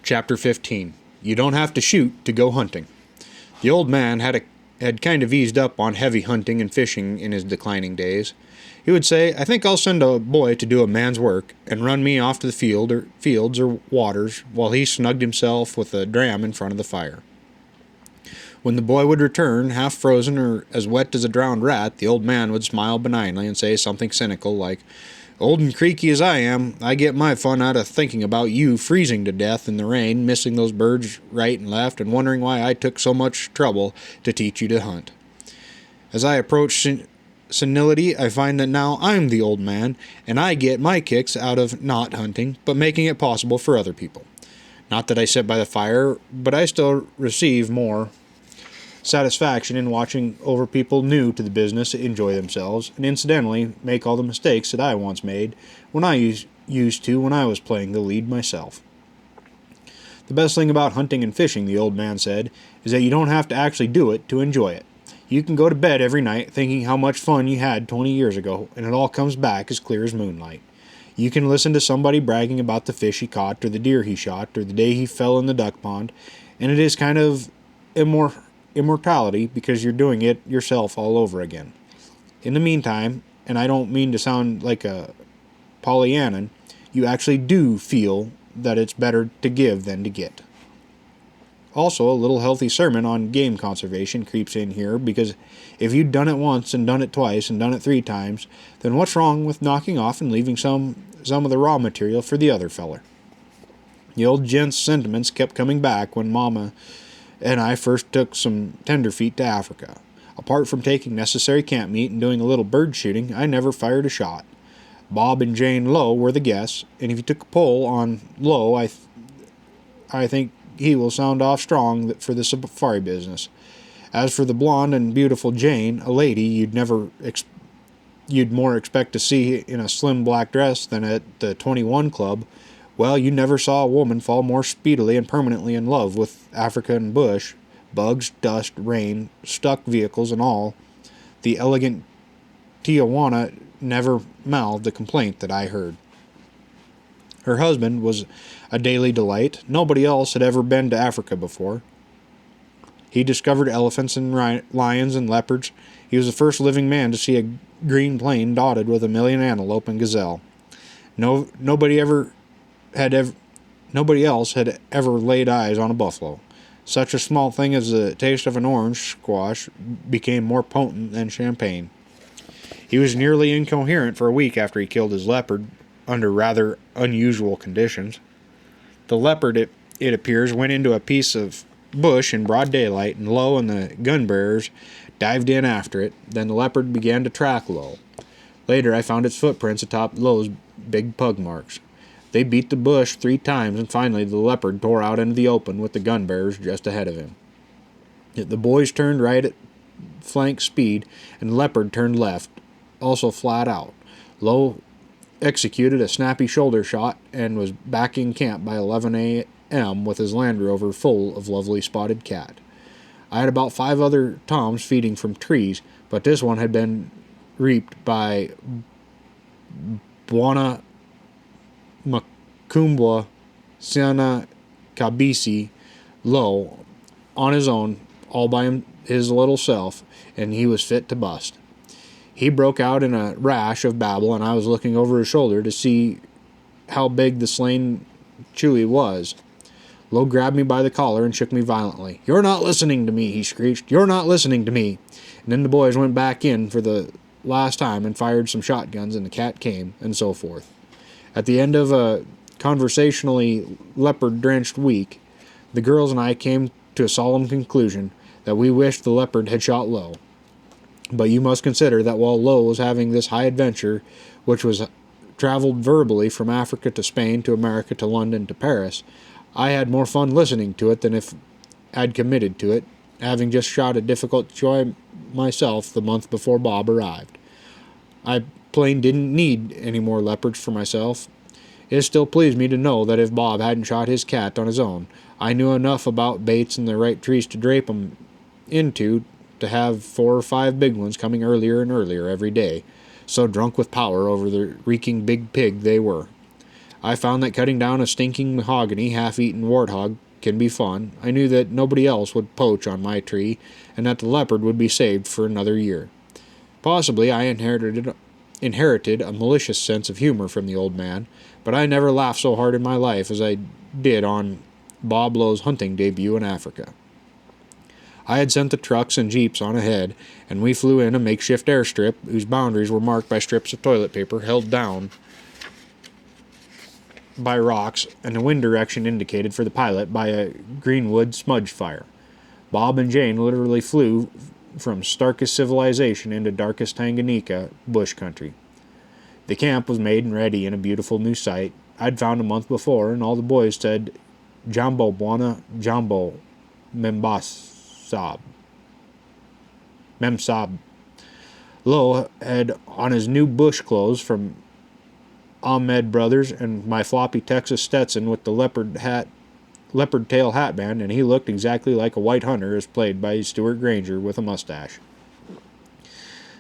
Chapter 15. You don't have to shoot to go hunting. The old man had kind of eased up on heavy hunting and fishing in his declining days. He would say, "I think I'll send a boy to do a man's work, and run me off to the fields or waters, while he snugged himself with a dram in front of the fire." When the boy would return, half frozen or as wet as a drowned rat, the old man would smile benignly and say something cynical like, "Old and creaky as I am, I get my fun out of thinking about you freezing to death in the rain, missing those birds right and left, and wondering why I took so much trouble to teach you to hunt." As I approach senility, I find that now I'm the old man, and I get my kicks out of not hunting, but making it possible for other people. Not that I sit by the fire, but I still receive more satisfaction in watching over people new to the business enjoy themselves, and incidentally make all the mistakes that I once made when I used to when I was playing the lead myself. The best thing about hunting and fishing, the old man said, is that you don't have to actually do it to enjoy it. You can go to bed every night thinking how much fun you had 20 years ago, and it all comes back as clear as moonlight. You can listen to somebody bragging about the fish he caught, or the deer he shot, or the day he fell in the duck pond, and it is kind of immortality because you're doing it yourself all over again. In the meantime, and I don't mean to sound like a Pollyannan, you actually do feel that it's better to give than to get. Also, a little healthy sermon on game conservation creeps in here, because if you've done it once and done it twice and done it 3 times, then what's wrong with knocking off and leaving some of the raw material for the other feller? The old gent's sentiments kept coming back when Mama and I first took some tenderfeet to Africa. Apart from taking necessary camp meat and doing a little bird shooting, I never fired a shot. Bob and Jane Lowe were the guests, and if you took a poll on Lowe, I think he will sound off strong for the safari business. As for the blonde and beautiful Jane, a lady you'd more expect to see in a slim black dress than at the 21 Club, well, you never saw a woman fall more speedily and permanently in love with Africa and bush, bugs, dust, rain, stuck vehicles, and all. The elegant Tijuana never mouthed a complaint that I heard. Her husband was a daily delight. Nobody else had ever been to Africa before. He discovered elephants and lions and leopards. He was the first living man to see a green plain dotted with 1,000,000 antelope and gazelle. Nobody else had ever laid eyes on a buffalo. Such a small thing as the taste of an orange squash became more potent than champagne. He was nearly incoherent for a week after he killed his leopard, under rather unusual conditions. The leopard, it appears, went into a piece of bush in broad daylight, and Lowe and the gun bearers dived in after it. Then the leopard began to track Lowe. Later I found its footprints atop Lowe's big pug marks. They beat the bush 3 times, and finally the leopard tore out into the open with the gun bearers just ahead of him. The boys turned right at flank speed, and the leopard turned left, also flat out. Lowe executed a snappy shoulder shot and was back in camp by 11 a.m. with his Land Rover full of lovely spotted cat. I had about 5 other toms feeding from trees, but this one had been reaped by Bwana Makumbwa Siana Kabisi Lowe on his own, all by his little self, and he was fit to bust. He broke out in a rash of babble, and I was looking over his shoulder to see how big the slain Chewy was. Lowe grabbed me by the collar and shook me violently. "You're not listening to me," he screeched. "You're not listening to me." And then the boys went back in for the last time and fired some shotguns, and the cat came, and so forth. At the end of a conversationally leopard-drenched week, the girls and I came to a solemn conclusion that we wished the leopard had shot Lowe. But you must consider that while Lowe was having this high adventure, which was traveled verbally from Africa to Spain to America to London to Paris, I had more fun listening to it than if I'd committed to it, having just shot a difficult joy myself the month before Bob arrived. I plain didn't need any more leopards for myself. It still pleased me to know that if Bob hadn't shot his cat on his own, I knew enough about baits and the right trees to drape 'em into to have 4 or 5 big ones coming earlier and earlier every day, so drunk with power over the reeking big pig they were. I found that cutting down a stinking mahogany, half-eaten warthog can be fun. I knew that nobody else would poach on my tree, and that the leopard would be saved for another year. Possibly I inherited a malicious sense of humor from the old man, but I never laughed so hard in my life as I did on Bob Lowe's hunting debut in Africa. I had sent the trucks and jeeps on ahead, and we flew in a makeshift airstrip whose boundaries were marked by strips of toilet paper held down by rocks, and the wind direction indicated for the pilot by a greenwood smudge fire. Bob and Jane literally flew from starkest civilization into darkest Tanganyika bush country. The camp was made and ready in a beautiful new site I'd found a month before, and all the boys said, "Jambo Bwana, Jambo Membasab." Memsab. Lowe had on his new bush clothes from Ahmed Brothers and my floppy Texas Stetson with the leopard tail hatband, and he looked exactly like a white hunter as played by Stuart Granger with a mustache.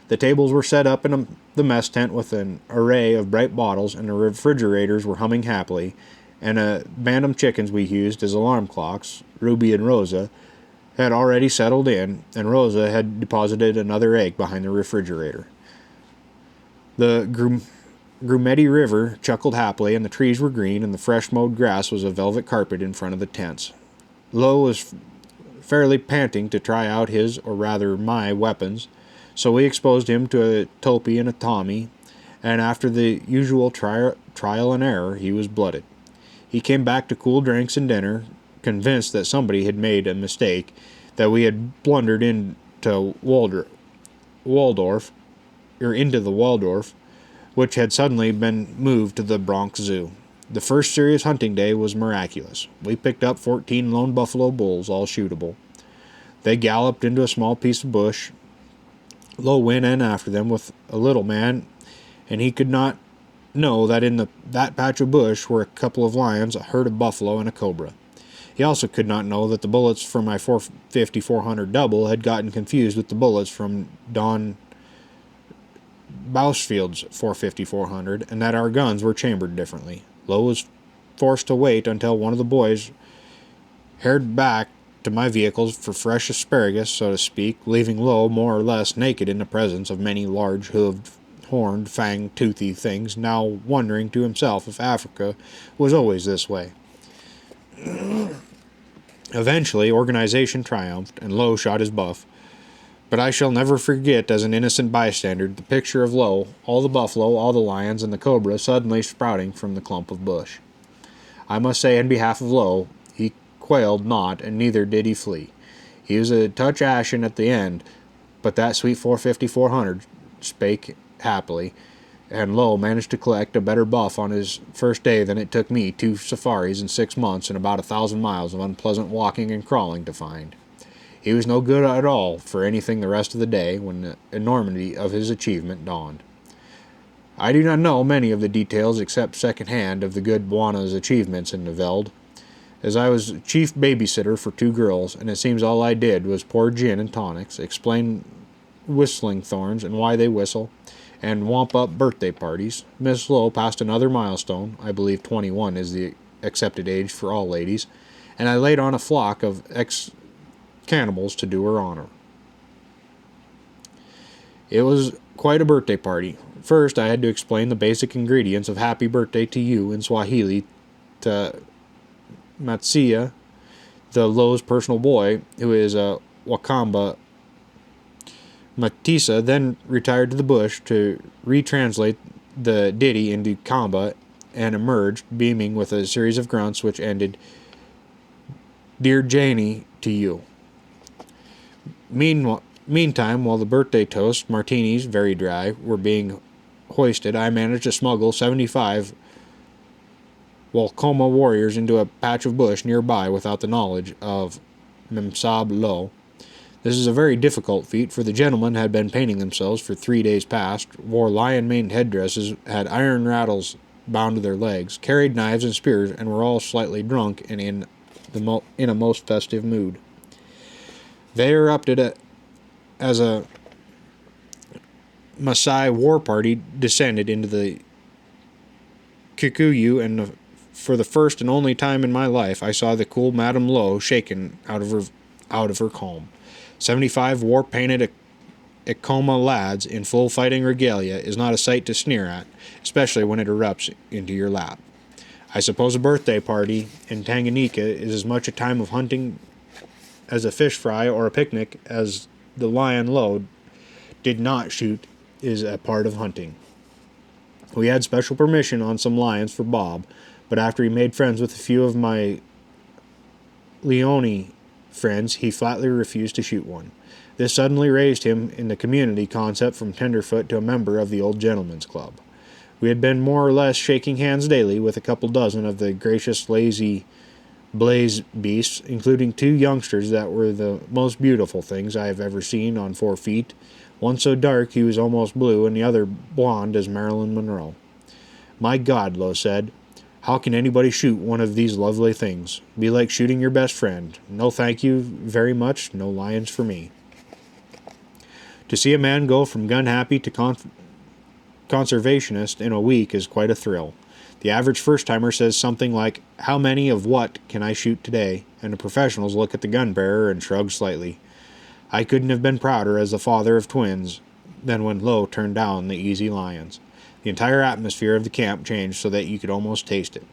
The tables were set up in the mess tent with an array of bright bottles, and the refrigerators were humming happily, and a bantam chickens we used as alarm clocks, Ruby and Rosa, had already settled in, and Rosa had deposited another egg behind the refrigerator. The Grumeti River chuckled happily, and the trees were green, and the fresh mowed grass was a velvet carpet in front of the tents. Lowe was fairly panting to try out his, or rather my, weapons, so we exposed him to a topi and a tommy, and after the usual trial and error, he was blooded. He came back to cool drinks and dinner, convinced that somebody had made a mistake, that we had blundered into Waldorf, which had suddenly been moved to the Bronx Zoo. The first serious hunting day was miraculous. We picked up 14 lone buffalo bulls, all shootable. They galloped into a small piece of bush. Lowe went in after them with a little man, and he could not know that in that patch of bush were a couple of lions, a herd of buffalo, and a cobra. He also could not know that the bullets from my 450-400 double had gotten confused with the bullets from Don Bousfield's 450-400, and that our guns were chambered differently. Lowe was forced to wait until one of the boys haired back to my vehicles for fresh asparagus, so to speak, leaving Lowe more or less naked in the presence of many large hooved, horned, fanged, toothy things, now wondering to himself if Africa was always this way. Eventually, organization triumphed, and Lowe shot his buff. But I shall never forget, as an innocent bystander, the picture of Lowe, all the buffalo, all the lions, and the cobra suddenly sprouting from the clump of bush. I must say, in behalf of Lowe, he quailed not, and neither did he flee. He was a touch ashen at the end, but that sweet 450-400 spake happily, and Lowe managed to collect a better buff on his first day than it took me 2 safaris in 6 months and about 1,000 miles of unpleasant walking and crawling to find. He was no good at all for anything the rest of the day when the enormity of his achievement dawned. I do not know many of the details except second-hand of the good Bwana's achievements in the veld, as I was chief babysitter for 2 girls, and it seems all I did was pour gin and tonics, explain whistling thorns and why they whistle, and womp up birthday parties. Miss Lowe passed another milestone, I believe 21 is the accepted age for all ladies, and I laid on a flock of cannibals to do her honor. It was quite a birthday party. First, I had to explain the basic ingredients of happy birthday to you in Swahili to Matsia, the Lowe's personal boy, who is a Wakamba. Matisa then retired to the bush to retranslate the ditty into Kamba and emerged, beaming with a series of grunts which ended, "Dear Janie, to you." Meantime, while the birthday toast, martinis, very dry, were being hoisted, I managed to smuggle 75 Walcoma warriors into a patch of bush nearby without the knowledge of Memsab Lowe. This is a very difficult feat, for the gentlemen had been painting themselves for 3 days past, wore lion-maned headdresses, had iron rattles bound to their legs, carried knives and spears, and were all slightly drunk and in a most festive mood. They erupted as a Maasai war party descended into the Kikuyu, and for the first and only time in my life, I saw the cool Madame Lowe shaken out of her calm. 75 war-painted Acoma lads in full fighting regalia is not a sight to sneer at, especially when it erupts into your lap. I suppose a birthday party in Tanganyika is as much a time of hunting as a fish fry or a picnic as the lion Lowe did not shoot is a part of hunting. We had special permission on some lions for Bob, but after he made friends with a few of my Leone friends, he flatly refused to shoot one. This suddenly raised him in the community concept from tenderfoot to a member of the Old Gentlemen's Club. We had been more or less shaking hands daily with a couple dozen of the gracious, lazy blaze beasts, including 2 youngsters that were the most beautiful things I have ever seen on 4 feet, one so dark he was almost blue and the other blonde as Marilyn Monroe. My God, Lowe said, how can anybody shoot one of these lovely things? Be like shooting your best friend. No thank you very much, no lions for me. To see a man go from gun-happy to conservationist in a week is quite a thrill. The average first-timer says something like, how many of what can I shoot today? And the professionals look at the gun-bearer and shrug slightly. I couldn't have been prouder as the father of twins than when Lowe turned down the easy lions. The entire atmosphere of the camp changed so that you could almost taste it.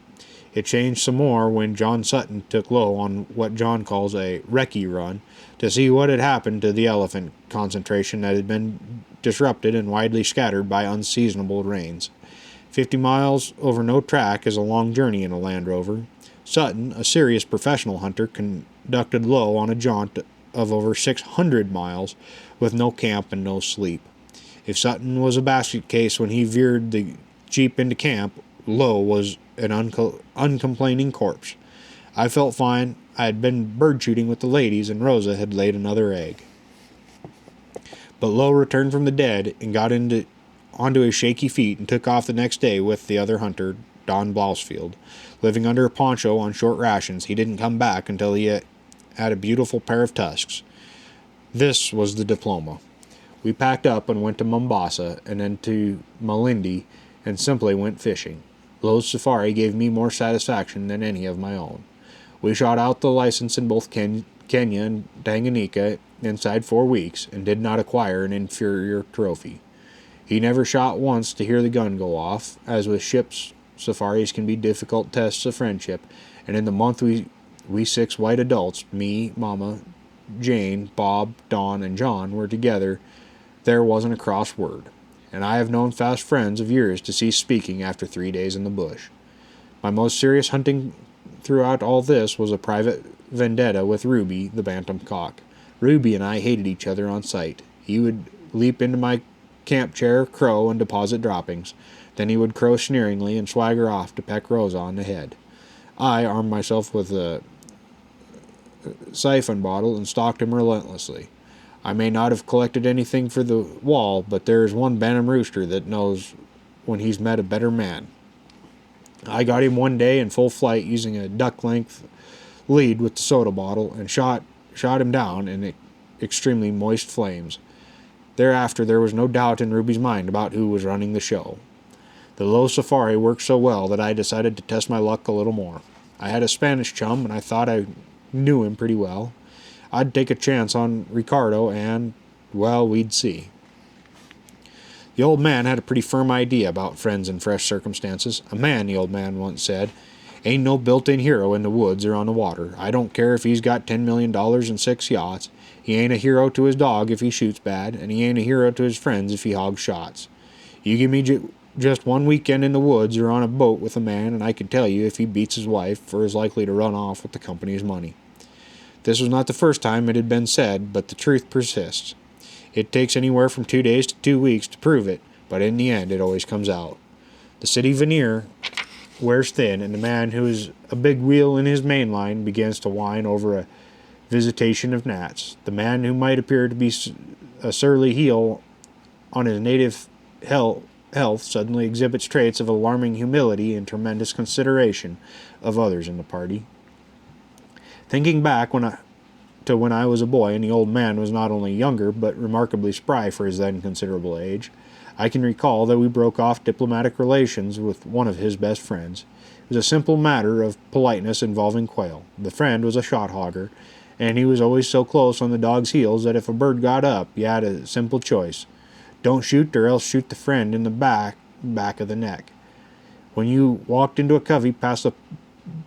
It changed some more when John Sutton took Lowe on what John calls a recce run to see what had happened to the elephant concentration that had been disrupted and widely scattered by unseasonable rains. 50 miles over no track is a long journey in a Land Rover. Sutton, a serious professional hunter, conducted Lowe on a jaunt of over 600 miles with no camp and no sleep. If Sutton was a basket case when he veered the Jeep into camp, Lowe was an uncomplaining corpse. I felt fine. I had been bird shooting with the ladies, and Rosa had laid another egg. But Lowe returned from the dead and got onto his shaky feet and took off the next day with the other hunter, Don Blousfield. Living under a poncho on short rations, he didn't come back until he had a beautiful pair of tusks. This was the diploma. We packed up and went to Mombasa and then to Malindi and simply went fishing. Lowe's safari gave me more satisfaction than any of my own. We shot out the license in both Kenya and Tanganyika inside 4 weeks and did not acquire an inferior trophy. He never shot once to hear the gun go off, as with ships, safaris can be difficult tests of friendship, and in the month we 6 white adults, me, Mama, Jane, Bob, Don, and John, were together, there wasn't a cross word. And I have known fast friends of years to cease speaking after 3 days in the bush. My most serious hunting throughout all this was a private vendetta with Ruby, the bantam cock. Ruby and I hated each other on sight. He would leap into my camp chair, crow, and deposit droppings. Then he would crow sneeringly and swagger off to peck Rosa on the head. I armed myself with a siphon bottle and stalked him relentlessly. I may not have collected anything for the wall, but there is one bantam rooster that knows when he's met a better man. I got him one day in full flight using a duck-length lead with the soda bottle and shot him down in extremely moist flames. Thereafter there was no doubt in Ruby's mind about who was running the show. The Lowe safari worked so well that I decided to test my luck a little more. I had a Spanish chum and I thought I knew him pretty well. I'd take a chance on Ricardo and, well, we'd see. The old man had a pretty firm idea about friends in fresh circumstances. A man, the old man once said, ain't no built-in hero in the woods or on the water. I don't care if he's got $10 million and 6 yachts. He ain't a hero to his dog if he shoots bad, and he ain't a hero to his friends if he hogs shots. You give me just one weekend in the woods or on a boat with a man, and I can tell you if he beats his wife or is likely to run off with the company's money. This was not the first time it had been said, but the truth persists. It takes anywhere from 2 days to 2 weeks to prove it, but in the end it always comes out. The city veneer wears thin, and the man who is a big wheel in his main line begins to whine over a visitation of gnats. The man who might appear to be a surly heel on his native health suddenly exhibits traits of alarming humility and tremendous consideration of others in the party. Thinking back to when I was a boy and the old man was not only younger but remarkably spry for his then considerable age, I can recall that we broke off diplomatic relations with one of his best friends. It was a simple matter of politeness involving quail. The friend was a shot hogger, and he was always so close on the dog's heels that if a bird got up, you had a simple choice. Don't shoot or else shoot the friend in the back of the neck. When you walked into a covey past a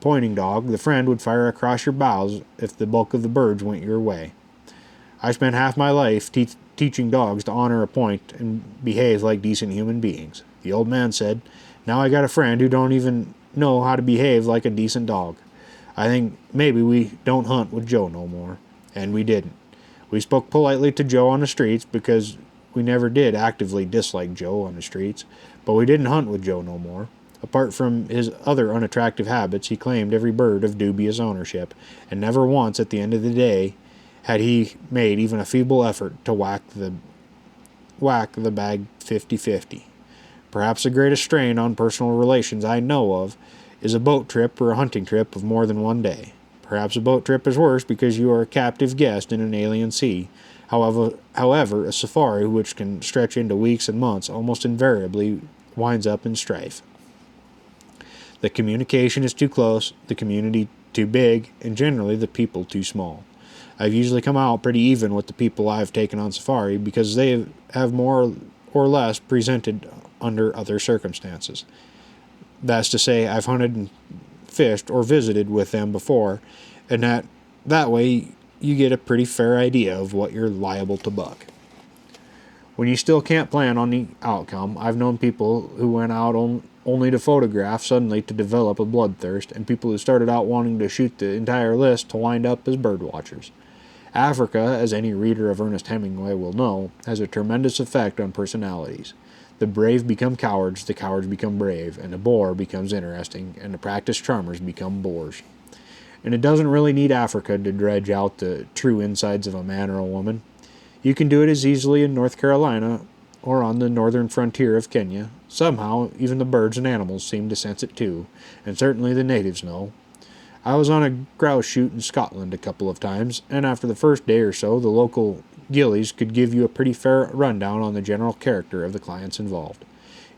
pointing dog, the friend would fire across your bows if the bulk of the birds went your way. I spent half my life teaching dogs to honor a point and behave like decent human beings. The old man said, now I got a friend who don't even know how to behave like a decent dog. I think maybe we don't hunt with Joe no more. And we didn't. We spoke politely to Joe on the streets because we never did actively dislike Joe on the streets, but we didn't hunt with Joe no more. Apart from his other unattractive habits, he claimed every bird of dubious ownership, and never once at the end of the day had he made even a feeble effort to whack the bag 50-50. Perhaps the greatest strain on personal relations I know of is a boat trip or a hunting trip of more than one day. Perhaps a boat trip is worse because you are a captive guest in an alien sea. However, a safari which can stretch into weeks and months almost invariably winds up in strife. The communication is too close, the community too big, and generally the people too small. I've usually come out pretty even with the people I've taken on safari because they have more or less presented under other circumstances. That's to say, I've hunted and fished or visited with them before, and that way you get a pretty fair idea of what you're liable to buck. When you still can't plan on the outcome, I've known people who went out only to photograph suddenly to develop a bloodthirst, and people who started out wanting to shoot the entire list to wind up as bird watchers. Africa, as any reader of Ernest Hemingway will know, has a tremendous effect on personalities. The brave become cowards, the cowards become brave, and the bore becomes interesting, and the practiced charmers become bores. And it doesn't really need Africa to dredge out the true insides of a man or a woman. You can do it as easily in North Carolina or on the northern frontier of Kenya. Somehow, even the birds and animals seem to sense it too, and certainly the natives know. I was on a grouse shoot in Scotland a couple of times, and after the first day or so, the local gillies could give you a pretty fair rundown on the general character of the clients involved.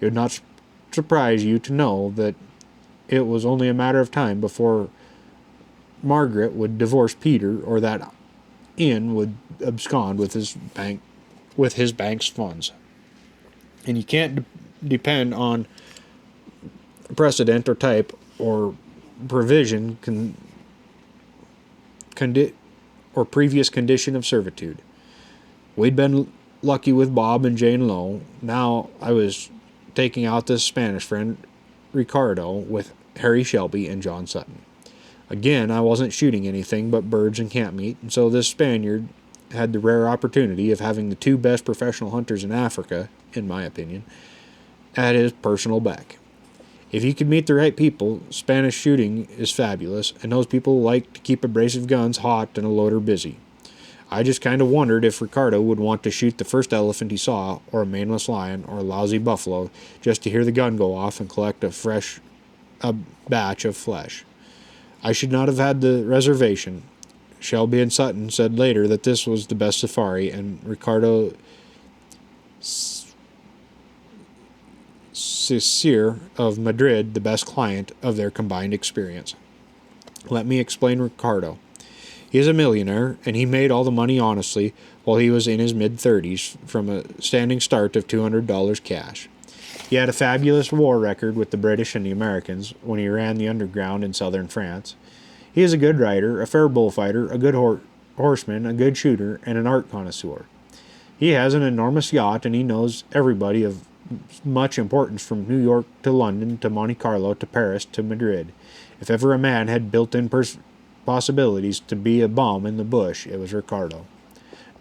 It would not surprise you to know that it was only a matter of time before Margaret would divorce Peter, or that Ian would abscond with his bank's funds. And you can't depend on precedent or type or provision or previous condition of servitude. We'd been lucky with Bob and Jane Lowe. Now I was taking out this Spanish friend, Ricardo, with Harry Shelby and John Sutton. Again, I wasn't shooting anything but birds and camp meat, and so this Spaniard had the rare opportunity of having the two best professional hunters in Africa, in my opinion, at his personal beck. If you could meet the right people, Spanish shooting is fabulous, and those people like to keep abrasive guns hot and a loader busy. I just kind of wondered if Ricardo would want to shoot the first elephant he saw, or a maneless lion, or a lousy buffalo, just to hear the gun go off and collect a batch of flesh. I should not have had the reservation. Shelby and Sutton said later that this was the best safari, and Ricardo Cicere of Madrid the best client of their combined experience. Let me explain Ricardo. He is a millionaire, and he made all the money honestly while he was in his mid-30s from a standing start of $200 cash. He had a fabulous war record with the British and the Americans when he ran the underground in southern France. He is a good rider, a fair bullfighter, a good horseman, a good shooter, and an art connoisseur. He has an enormous yacht, and he knows everybody of much importance from New York to London to Monte Carlo to Paris to Madrid. If ever a man had built-in possibilities to be a bum in the bush, it was Ricardo.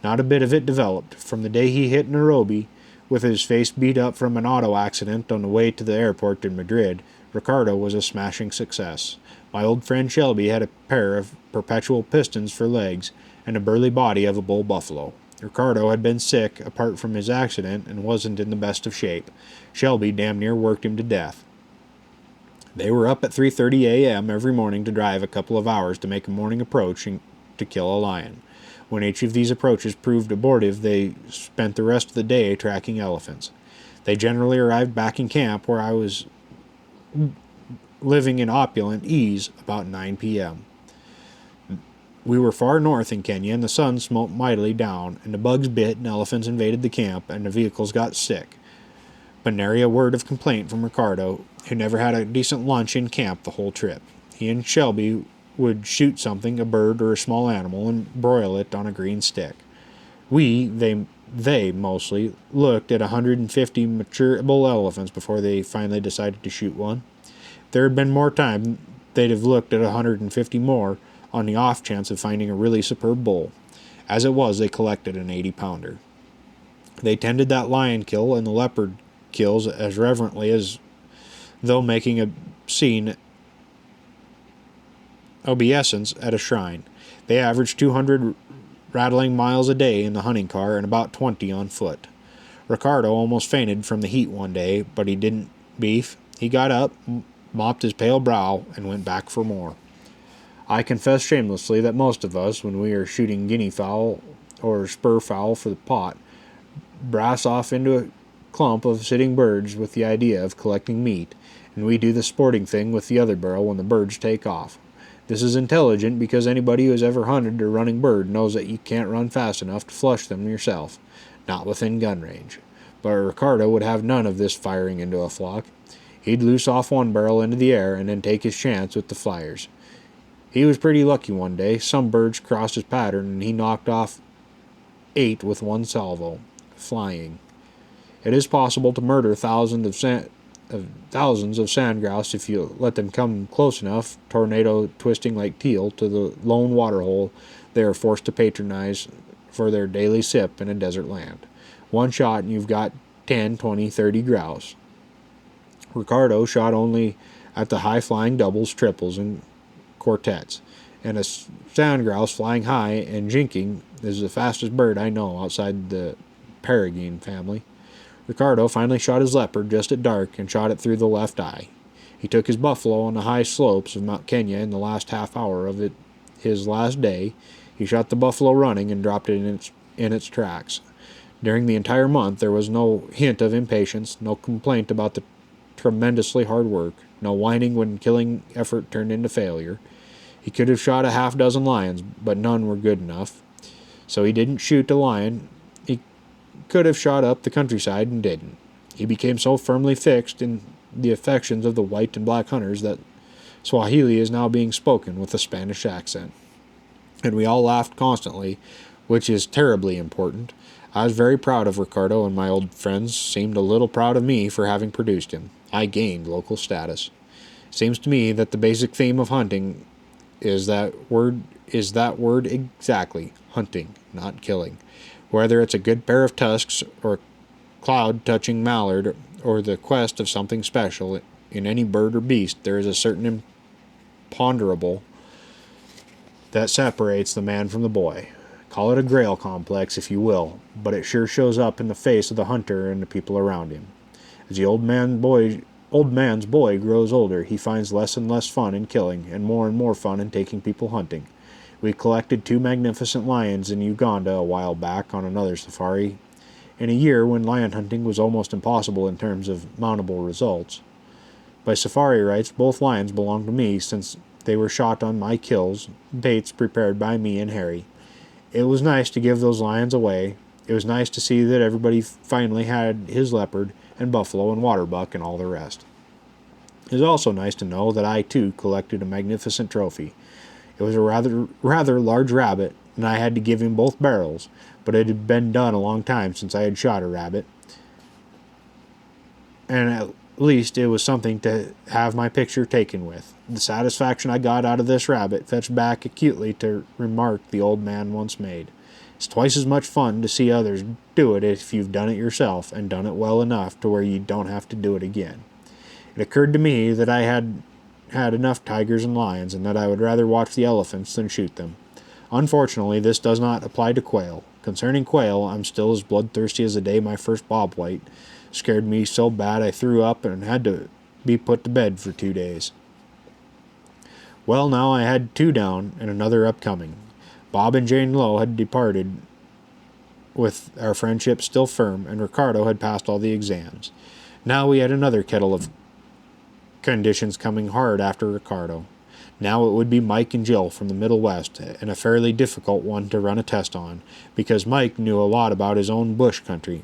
Not a bit of it developed. From the day he hit Nairobi, with his face beat up from an auto accident on the way to the airport in Madrid, Ricardo was a smashing success. My old friend Shelby had a pair of perpetual pistons for legs and a burly body of a bull buffalo. Ricardo had been sick apart from his accident and wasn't in the best of shape. Shelby damn near worked him to death. They were up at 3:30 a.m. every morning to drive a couple of hours to make a morning approach and to kill a lion. When each of these approaches proved abortive, they spent the rest of the day tracking elephants. They generally arrived back in camp where I was living in opulent ease about 9 p.m. We were far north in Kenya, and the sun smote mightily down, and the bugs bit, and elephants invaded the camp, and the vehicles got sick. But nary a word of complaint from Ricardo, who never had a decent lunch in camp the whole trip. He and Shelby would shoot something, a bird or a small animal, and broil it on a green stick. They mostly, looked at 150 mature bull elephants before they finally decided to shoot one. If there had been more time, they'd have looked at 150 more on the off chance of finding a really superb bull. As it was, they collected an 80-pounder. They tended that lion kill and the leopard kills as reverently as though making a scene obeisance at a shrine. They averaged 200 rattling miles a day in the hunting car and about 20 on foot. Ricardo almost fainted from the heat one day, but he didn't beef. He got up, mopped his pale brow, and went back for more. I confess shamelessly that most of us, when we are shooting guinea fowl or spur fowl for the pot, brass off into a clump of sitting birds with the idea of collecting meat, and we do the sporting thing with the other barrel when the birds take off. This is intelligent because anybody who has ever hunted a running bird knows that you can't run fast enough to flush them yourself, not within gun range. But Ricardo would have none of this firing into a flock. He'd loose off one barrel into the air and then take his chance with the flyers. He was pretty lucky one day. Some birds crossed his pattern and he knocked off 8 with one salvo, flying. It is possible to murder thousands of sand grouse if you let them come close enough, tornado twisting like teal, to the lone waterhole they are forced to patronize for their daily sip in a desert land. One shot and you've got 10, 20, 30 grouse. Ricardo shot only at the high-flying doubles, triples, and quartets, and a sand grouse flying high and jinking is the fastest bird I know outside the peregrine family. Ricardo finally shot his leopard just at dark and shot it through the left eye. He took his buffalo on the high slopes of Mount Kenya in the last half hour of his last day. He shot the buffalo running and dropped it in its tracks. During the entire month there was no hint of impatience, no complaint about the tremendously hard work, no whining when killing effort turned into failure. He could have shot a half-dozen lions, but none were good enough. So he didn't shoot a lion. He could have shot up the countryside and didn't. He became so firmly fixed in the affections of the white and black hunters that Swahili is now being spoken with a Spanish accent. And we all laughed constantly, which is terribly important. I was very proud of Ricardo, and my old friends seemed a little proud of me for having produced him. I gained local status. Seems to me that the basic theme of hunting is that word exactly, hunting, not killing. Whether it's a good pair of tusks or a cloud-touching mallard or the quest of something special, in any bird or beast there is a certain imponderable that separates the man from the boy. Call it a Grail complex if you will, but it sure shows up in the face of the hunter and the people around him. As the old man's boy grows older, he finds less and less fun in killing and more fun in taking people hunting. We collected 2 magnificent lions in Uganda a while back on another safari, in a year when lion hunting was almost impossible in terms of mountable results. By safari rights, both lions belong to me since they were shot on my kills, baits prepared by me and Harry. It was nice to give those lions away. It was nice to see that everybody finally had his leopard and buffalo and waterbuck and all the rest. It was also nice to know that I too collected a magnificent trophy. It was a rather large rabbit, and I had to give him both barrels, but it had been done a long time since I had shot a rabbit, and at least it was something to have my picture taken with. The satisfaction I got out of this rabbit fetched back acutely to remark the old man once made. It's twice as much fun to see others do it if you've done it yourself and done it well enough to where you don't have to do it again. It occurred to me that I had enough tigers and lions, and that I would rather watch the elephants than shoot them. Unfortunately, this does not apply to quail. Concerning quail, I'm still as bloodthirsty as the day my first bobwhite scared me so bad I threw up and had to be put to bed for 2 days. Well, now I had 2 down and another upcoming. Bob and Jane Lowe had departed with our friendship still firm, and Ricardo had passed all the exams. Now we had another kettle of conditions coming hard after Ricardo. Now it would be Mike and Jill from the Middle West, and a fairly difficult one to run a test on, because Mike knew a lot about his own bush country.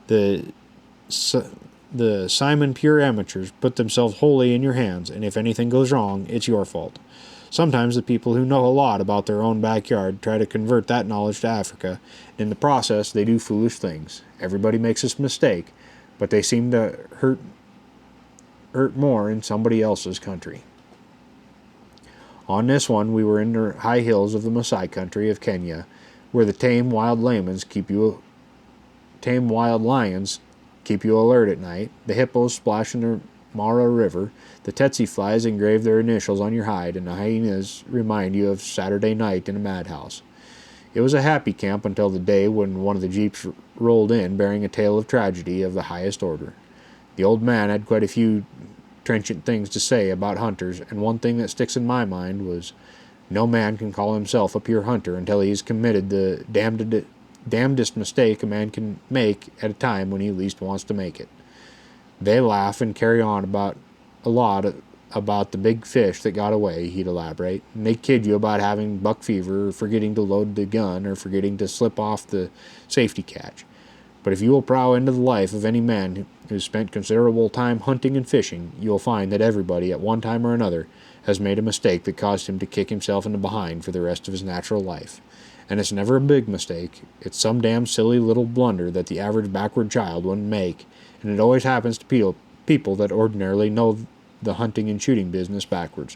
The Simon Pure amateurs put themselves wholly in your hands, and if anything goes wrong, it's your fault. Sometimes the people who know a lot about their own backyard try to convert that knowledge to Africa, and in the process they do foolish things. Everybody makes this mistake, but they seem to hurt more in somebody else's country. On this one, we were in the high hills of the Maasai country of Kenya, where the tame wild lions keep you alert at night. The hippos splash in the Mara River. The tsetse flies engrave their initials on your hide, and the hyenas remind you of Saturday night in a madhouse. It was a happy camp until the day when one of the jeeps rolled in bearing a tale of tragedy of the highest order. The old man had quite a few trenchant things to say about hunters, and one thing that sticks in my mind was, no man can call himself a pure hunter until he has committed the damnedest mistake a man can make at a time when he least wants to make it. They laugh and carry on about the big fish that got away, he'd elaborate, and they kid you about having buck fever, or forgetting to load the gun, or forgetting to slip off the safety catch. But if you will prowl into the life of any man who's spent considerable time hunting and fishing, you will find that everybody, at one time or another, has made a mistake that caused him to kick himself in the behind for the rest of his natural life. And it's never a big mistake. It's some damn silly little blunder that the average backward child wouldn't make, and it always happens to people that ordinarily know the hunting and shooting business backwards.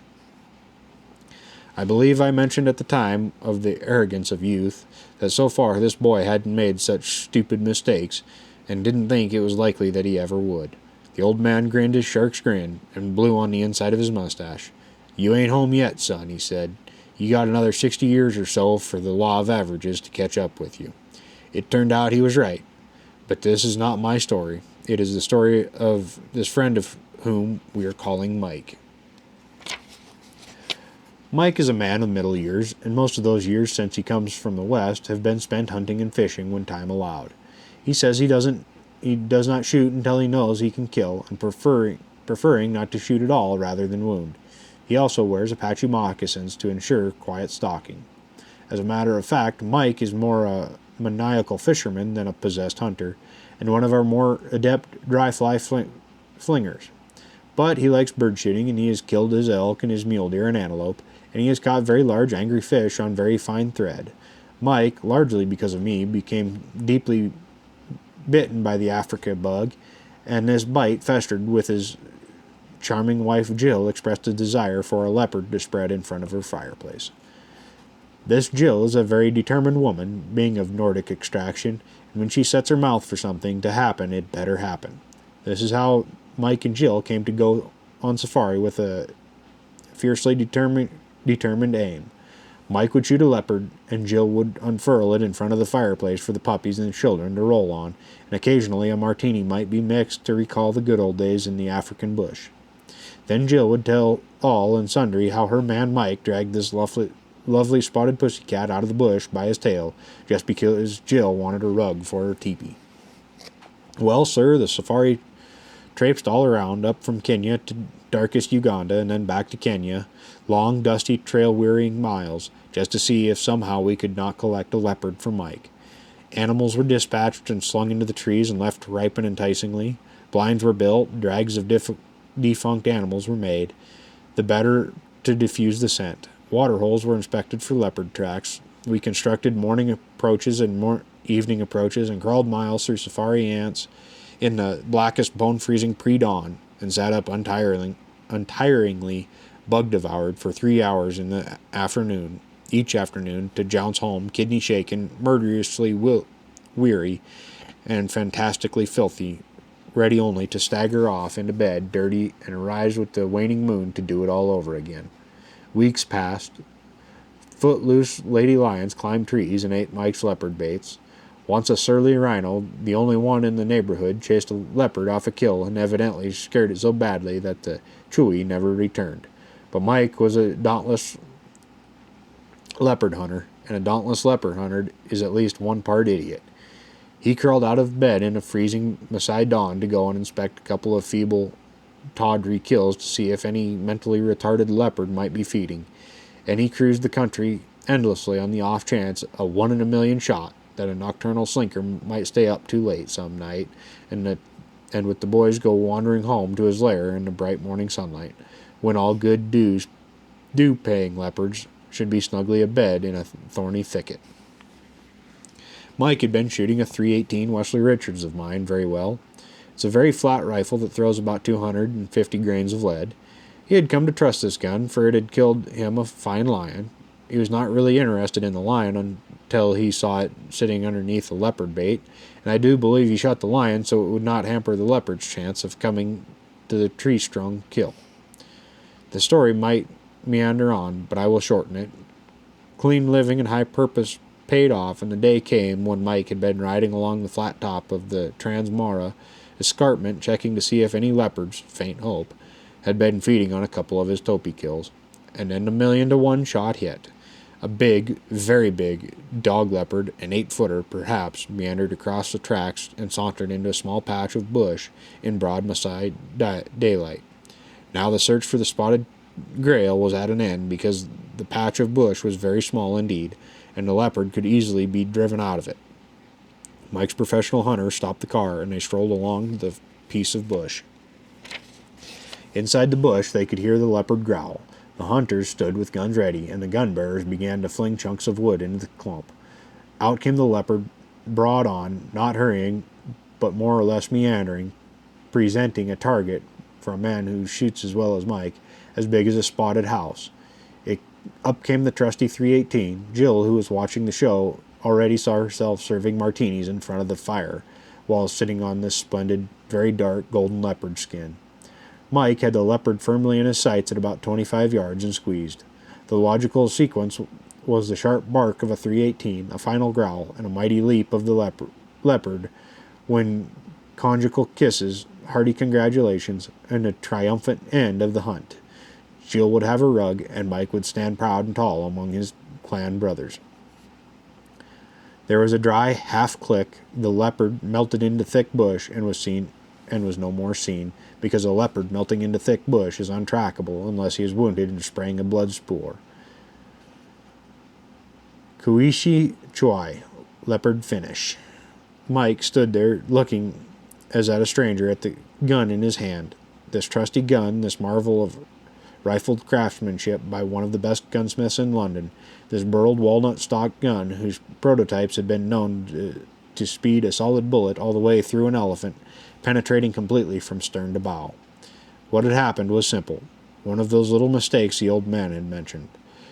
I believe I mentioned at the time of the arrogance of youth that so far this boy hadn't made such stupid mistakes, and didn't think it was likely that he ever would. The old man grinned his shark's grin, and blew on the inside of his mustache. "You ain't home yet, son," he said. "You got another 60 years or so for the law of averages to catch up with you." It turned out he was right. But this is not my story. It is the story of this friend of whom we are calling Mike. Mike is a man of middle years, and most of those years since he comes from the West have been spent hunting and fishing when time allowed. He says he does not shoot until he knows he can kill, and preferring not to shoot at all rather than wound. He also wears Apache moccasins to ensure quiet stalking. As a matter of fact, Mike is more a maniacal fisherman than a possessed hunter, and one of our more adept dry fly flingers. But he likes bird shooting, and he has killed his elk and his mule deer and antelope, and he has caught very large angry fish on very fine thread. Mike, largely because of me, became deeply bitten by the Africa bug, and this bite festered with his charming wife Jill expressed a desire for a leopard to spread in front of her fireplace. This Jill is a very determined woman, being of Nordic extraction, and when she sets her mouth for something to happen, it better happen. This is how Mike and Jill came to go on safari with a fiercely determined aim. Mike would shoot a leopard, and Jill would unfurl it in front of the fireplace for the puppies and the children to roll on, and occasionally a martini might be mixed to recall the good old days in the African bush. Then Jill would tell all and sundry how her man Mike dragged this lovely spotted pussycat out of the bush by his tail, just because Jill wanted a rug for her teepee. Well, sir, the safari traipsed all around, up from Kenya to darkest Uganda, and then back to Kenya, long, dusty, trail-wearying miles, just to see if somehow we could not collect a leopard for Mike. Animals were dispatched and slung into the trees and left to ripen enticingly. Blinds were built, drags of defunct animals were made, the better to diffuse the scent. Water holes were inspected for leopard tracks. We constructed morning approaches and evening approaches, and crawled miles through safari ants in the blackest bone-freezing pre-dawn, and sat up untiringly bug-devoured for 3 hours in the afternoon, each afternoon, to jounce home, kidney-shaken, murderously weary, and fantastically filthy, ready only to stagger off into bed, dirty, and arise with the waning moon to do it all over again. Weeks passed. Footloose lady lions climbed trees and ate Mike's leopard baits. Once a surly rhino, the only one in the neighborhood, chased a leopard off a kill and evidently scared it so badly that the chewie never returned. But Mike was a dauntless leopard hunter, and a dauntless leopard hunter is at least one part idiot. He crawled out of bed in a freezing Masai dawn to go and inspect a couple of feeble, tawdry kills to see if any mentally retarded leopard might be feeding, and he cruised the country endlessly on the off chance, a 1 in a million shot, that a nocturnal slinker might stay up too late some night, and with the boys go wandering home to his lair in the bright morning sunlight, when all good dew-paying leopards should be snugly abed in a thorny thicket. Mike had been shooting a .318 Wesley Richards of mine very well. It's a very flat rifle that throws about 250 grains of lead. He had come to trust this gun, for it had killed him a fine lion. He was not really interested in the lion until he saw it sitting underneath a leopard bait, and I do believe he shot the lion so it would not hamper the leopard's chance of coming to the tree-strung kill. The story might meander on, but I will shorten it. Clean living and high purpose paid off, and the day came when Mike had been riding along the flat top of the Transmara escarpment, checking to see if any leopards, faint hope, had been feeding on a couple of his topi kills, and then 1,000,000 to 1 shot hit. A big, very big, dog leopard, an 8-footer perhaps, meandered across the tracks and sauntered into a small patch of bush in broad Masai daylight. Now the search for the spotted grail was at an end, because the patch of bush was very small indeed, and the leopard could easily be driven out of it. Mike's professional hunter stopped the car, and they strolled along the piece of bush. Inside the bush they could hear the leopard growl. The hunters stood with guns ready, and the gun-bearers began to fling chunks of wood into the clump. Out came the leopard, broad on, not hurrying, but more or less meandering, presenting a target, for a man who shoots as well as Mike, as big as a spotted house. Up came the trusty .318. Jill, who was watching the show, already saw herself serving martinis in front of the fire, while sitting on this splendid, very dark, golden leopard skin. Mike had the leopard firmly in his sights at about 25 yards and squeezed. The logical sequence was the sharp bark of a .318, a final growl, and a mighty leap of the leopard, when conjugal kisses, hearty congratulations, and a triumphant end of the hunt. Jill would have her rug, and Mike would stand proud and tall among his clan brothers. There was a dry half-click. The leopard melted into thick bush and was no more seen, because a leopard melting into thick bush is untrackable unless he is wounded and spraying a blood spoor. Kuishi Choi, leopard finish. Mike stood there looking as at a stranger at the gun in his hand. This trusty gun, this marvel of rifled craftsmanship by one of the best gunsmiths in London, this burled walnut-stock gun whose prototypes had been known to speed a solid bullet all the way through an elephant, penetrating completely from stern to bow. What had happened was simple. One of those little mistakes the old man had mentioned.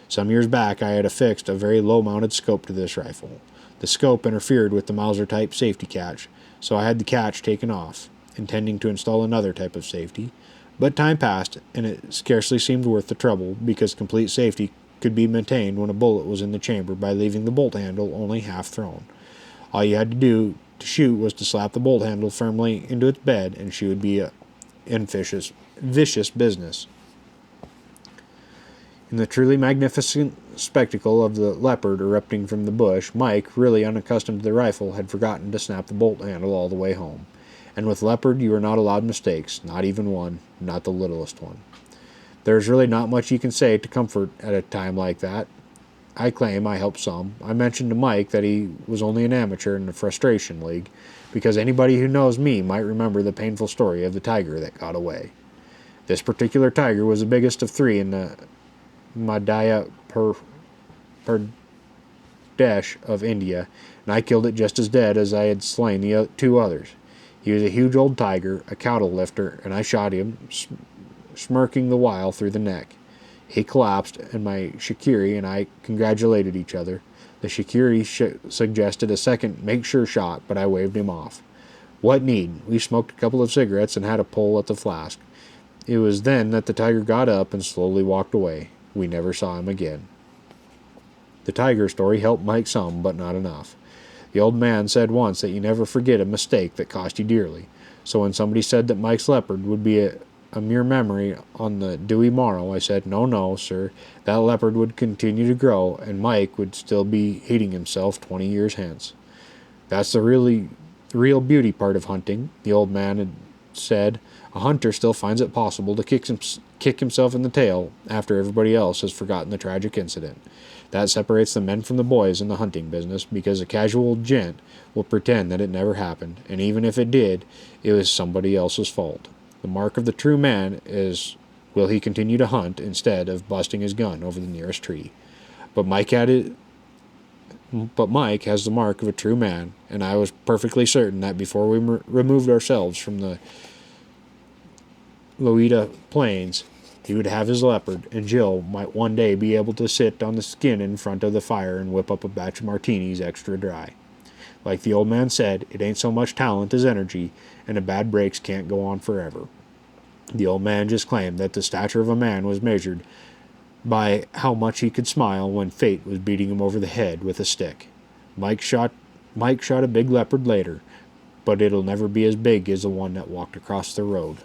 Some years back I had affixed a very low-mounted scope to this rifle. The scope interfered with the Mauser-type safety catch, so I had the catch taken off, intending to install another type of safety. But time passed, and it scarcely seemed worth the trouble, because complete safety could be maintained when a bullet was in the chamber by leaving the bolt handle only half thrown. All you had to do to shoot was to slap the bolt handle firmly into its bed, and she would be a vicious business. In the truly magnificent spectacle of the leopard erupting from the bush, Mike, really unaccustomed to the rifle, had forgotten to snap the bolt handle all the way home. And with leopard you are not allowed mistakes, not even one, not the littlest one. There is really not much you can say to comfort at a time like that. I claim I helped some. I mentioned to Mike that he was only an amateur in the frustration league, because anybody who knows me might remember the painful story of the tiger that got away. This particular tiger was the biggest of 3 in the Madhya Pradesh of India, and I killed it just as dead as I had slain the 2 others. He was a huge old tiger, a cattle lifter, and I shot him, smirking the while through the neck. He collapsed, and my shikiri and I congratulated each other. The shikiri suggested a second make-sure shot, but I waved him off. What need? We smoked a couple of cigarettes and had a pull at the flask. It was then that the tiger got up and slowly walked away. We never saw him again. The tiger story helped Mike some, but not enough. The old man said once that you never forget a mistake that cost you dearly, so when somebody said that Mike's leopard would be a mere memory on the dewy morrow, I said, no, sir, that leopard would continue to grow, and Mike would still be hating himself 20 years hence. That's the really The real beauty part of hunting, the old man had said, a hunter still finds it possible to kick himself in the tail after everybody else has forgotten the tragic incident. That separates the men from the boys in the hunting business, because a casual gent will pretend that it never happened, and even if it did, it was somebody else's fault. The mark of the true man is, will he continue to hunt instead of busting his gun over the nearest tree? But Mike had it. But Mike has the mark of a true man, and I was perfectly certain that before we removed ourselves from the Loita Plains, he would have his leopard, and Jill might one day be able to sit on the skin in front of the fire and whip up a batch of martinis extra dry. Like the old man said, it ain't so much talent as energy, and a bad breaks can't go on forever. The old man just claimed that the stature of a man was measured by how much he could smile when fate was beating him over the head with a stick. Mike shot a big leopard later, but it'll never be as big as the one that walked across the road.